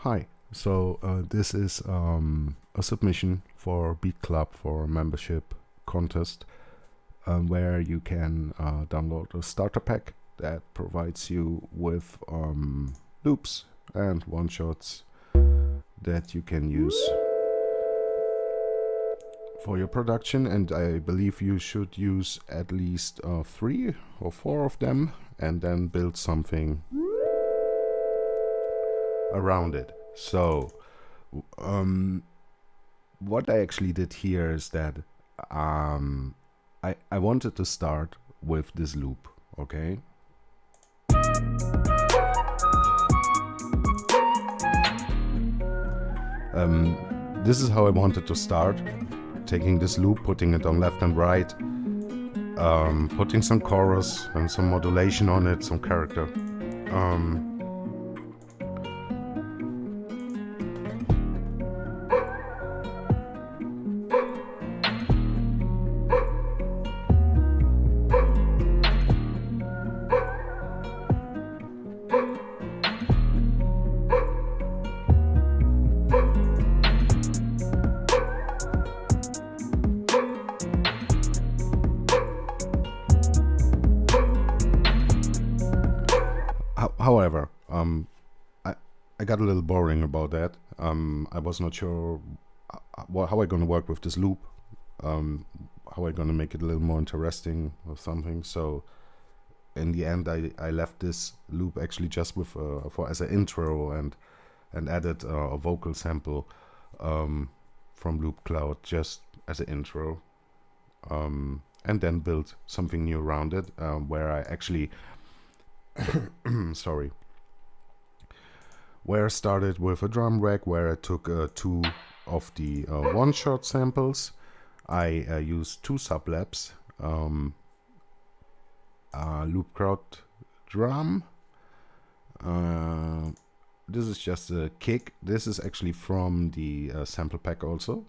Hi. This is a submission for Beatclub for a membership contest where you can download a starter pack that provides you with loops and one-shots that you can use for your production, and I believe you should use at least 3 or 4 of them and then build something around it. So what I actually did here is that I wanted to start with this loop, okay? This is how I wanted to start, taking this loop, putting it on left and right, putting some chorus and some modulation on it, some character. However, I got a little boring about that. I was not sure how I'm gonna work with this loop, how I'm gonna make it a little more interesting or something. So in the end, I left this loop actually just with for as an intro and added a vocal sample from Loop Cloud just as an intro, and then built something new around it where I actually where I started with a drum rack where I took 2 of the one-shot samples. I used 2 sublabs, Loop Cloud drum. This is just a kick. This is actually from the sample pack also.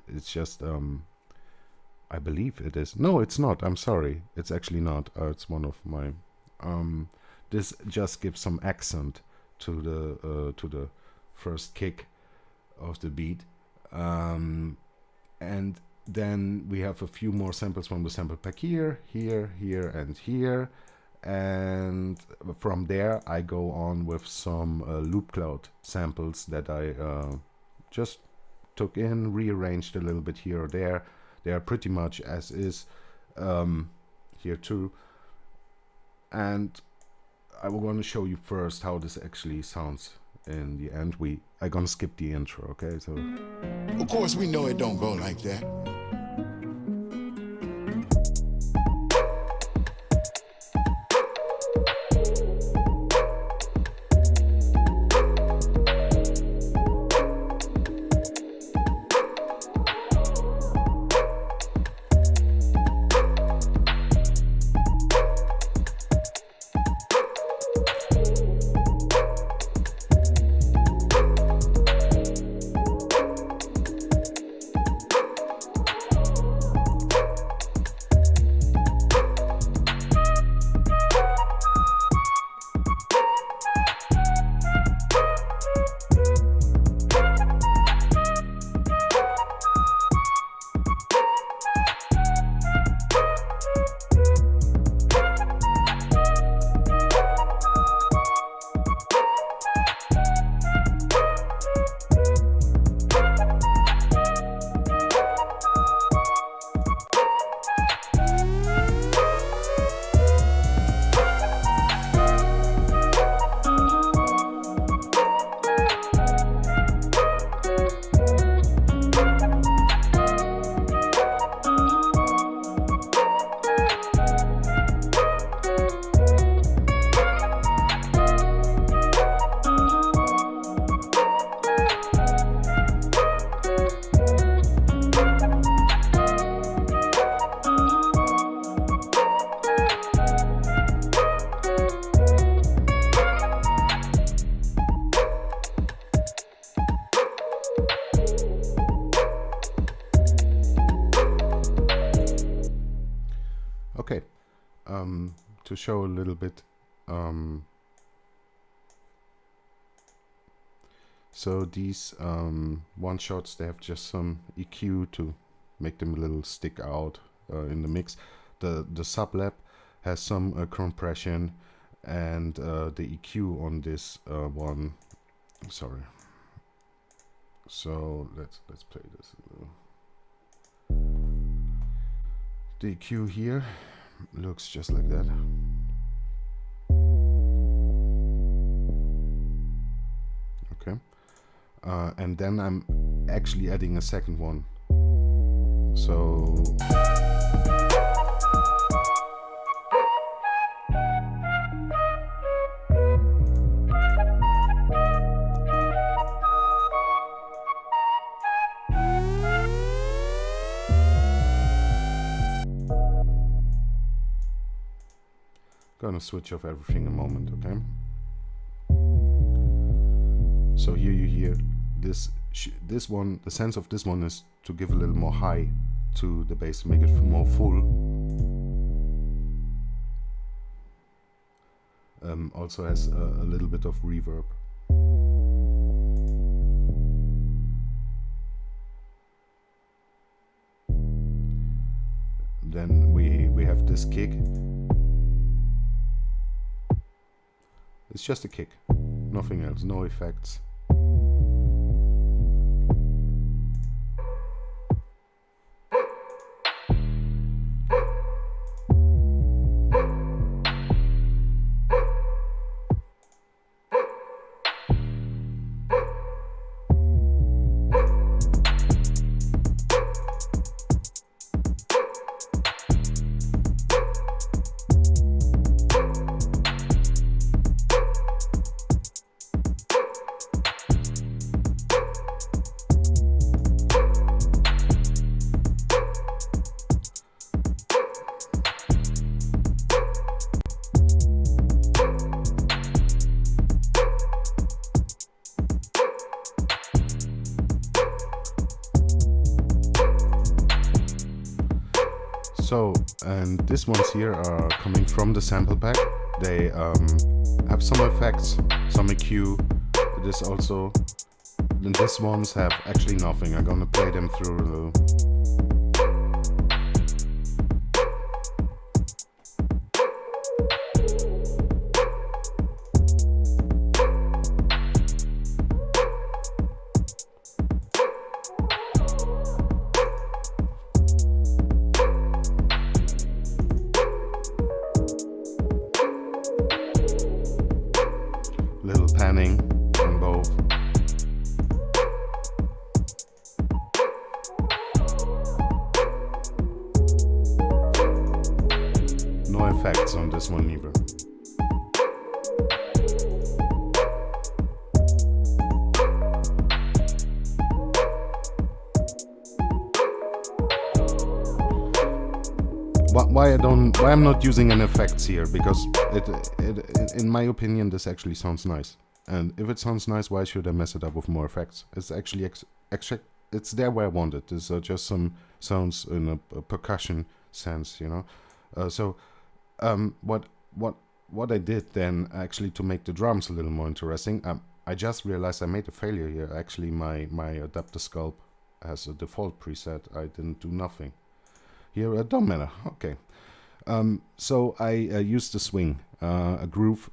It's just I believe it is. No, it's not. I'm sorry. It's actually not. It's one of my. This just gives some accent to the first kick of the beat, and then we have a few more samples from the sample pack here, and here, and from there I go on with some Loop Cloud samples that I just took in, rearranged a little bit here or there. They are pretty much as is here too. And I will want to show you first how this actually sounds in the end. I'm gonna skip the intro, okay? So of course we know it don't go like that. okay, to show a little bit So these one shots, they have just some EQ to make them a little stick out in the mix. The sublab has some compression, and the EQ on this one. Sorry. So let's play this a little. The EQ here looks just like that. Okay. And then I'm actually adding a second one. So gonna switch off everything in a moment, okay? So here you hear this one. The sense of this one is to give a little more high to the bass to make it more full. Also has a little bit of reverb. Then we have this kick. It's just a kick, nothing else, no effects. So, and these ones here are coming from the sample pack. They have some effects, some EQ. This also, and these ones have actually nothing. I'm gonna play them through. Little panning on both. No effects on this one either. Why I'm not using an effects here? Because in my opinion, this actually sounds nice. And if it sounds nice, why should I mess it up with more effects? It's actually it's there where I want it. There's just some sounds in a percussion sense, you know. What I did then actually to make the drums a little more interesting, I just realized I made a failure here. Actually, my adapter sculpt has a default preset. I didn't do nothing. Here, it don't matter. Okay. So I used the swing, a groove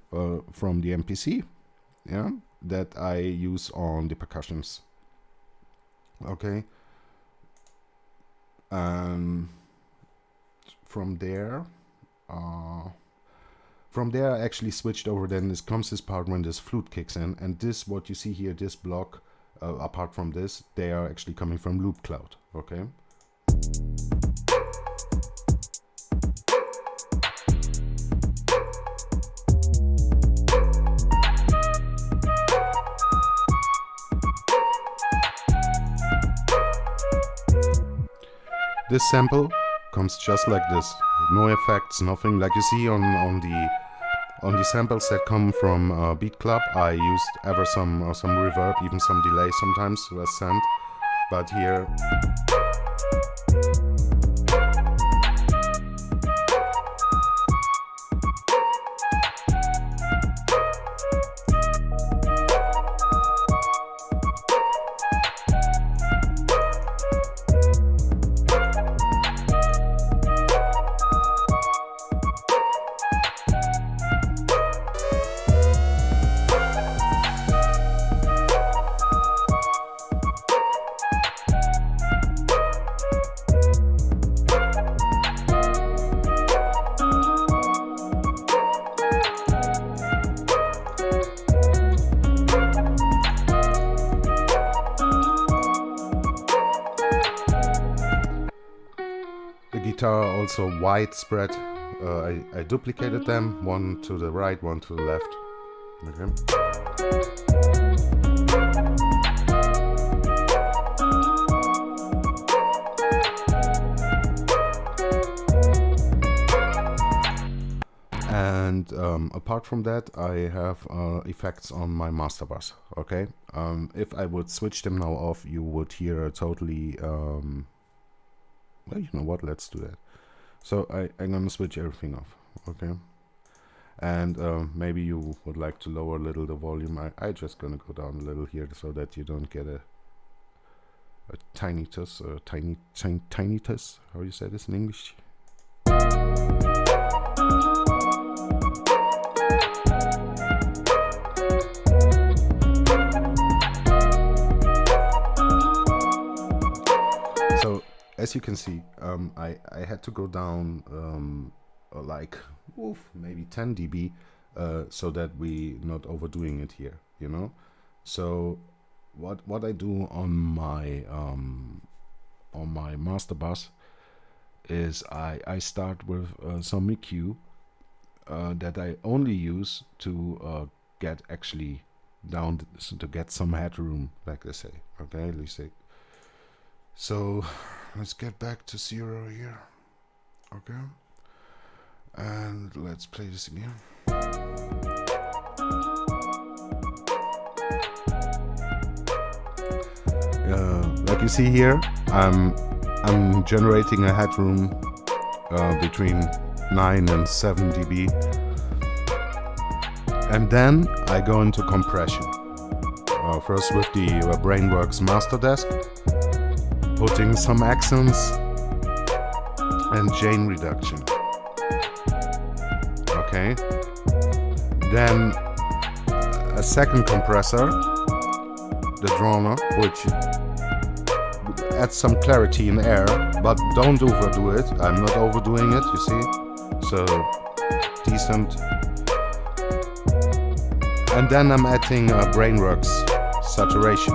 from the MPC, yeah, that I use on the percussions. Okay. From there, I actually switched over. Then this comes this part when this flute kicks in, and this what you see here, this block. Apart from this, they are actually coming from Loop Cloud. Okay. This sample comes just like this, no effects, nothing. Like you see on the samples that come from Beatclub, I used ever some reverb, even some delay sometimes was sent, but here. guitar also widespread. I duplicated them, one to the right, one to the left. Okay. And apart from that, I have effects on my master bus. Okay, if I would switch them now off, you would hear a totally well, you know what, let's do that. So I'm gonna switch everything off. Okay, and maybe you would like to lower a little the volume. I just gonna go down a little here so that you don't get a tinnitus, tinnitus, how you say this in English? So as you can see, I had to go down like maybe 10 dB so that we not overdoing it here, you know. So what I do on my master bus is I start with some EQ that I only use to get actually down to get some headroom, like they say. Okay, let's say. So let's get back to 0 here. Okay, and let's play this again. Like you see here, I'm generating a headroom between 9 and 7 dB, and then I go into compression. First with the Brainworks Master Desk, putting some accents and gain reduction. Okay, then a second compressor, the Droner, which adds some clarity in air, but don't overdo it. I'm not overdoing it, you see, so decent. And then I'm adding Brainworks saturation.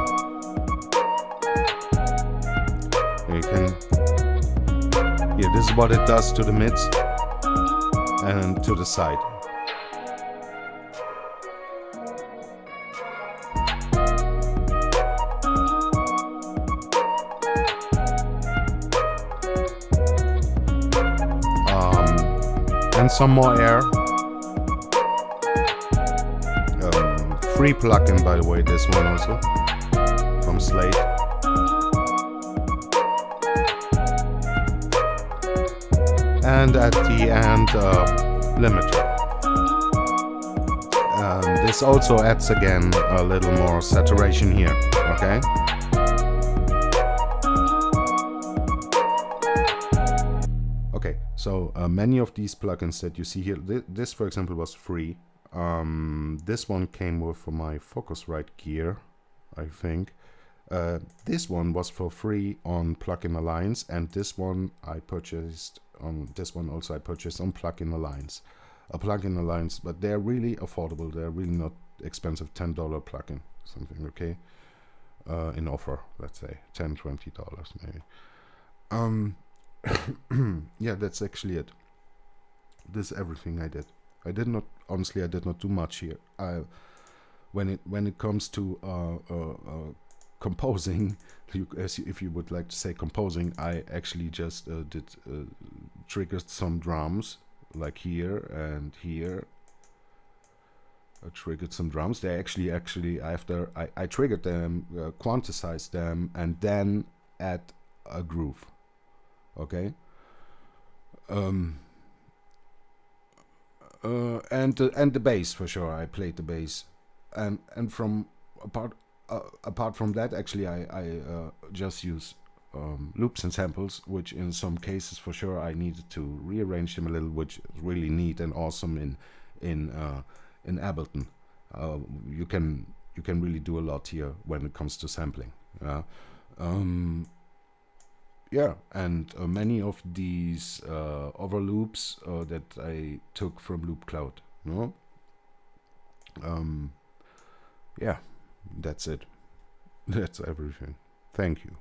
You can here, this is what it does to the mids and to the side. And some more air. Free plugin, by the way, this one also from Slate. And at the end, limiter. This also adds again a little more saturation here. Okay. Okay, so many of these plugins that you see here, this for example was free. This one came with for my Focusrite gear, I think. This one was for free on Plugin Alliance, and this one I purchased on Plugin Alliance. Plugin Alliance, but they're really affordable. They're really not expensive. $10 plugin, something, okay? In offer, let's say $10-20 maybe. Yeah, that's actually it. This is everything I did. I did not do much here. When it comes to composing, if you would like to say composing, I actually just triggered some drums, like here and here. I triggered some drums. They actually after I triggered them, quantized them, and then add a groove. Okay. And the bass, for sure. I played the bass, and from apart from that, actually I just use loops and samples, which in some cases for sure I needed to rearrange them a little, which is really neat and awesome in Ableton. You can really do a lot here when it comes to sampling. Yeah, and many of these overloops that I took from Loop Cloud. No? Yeah, that's it. That's everything. Thank you.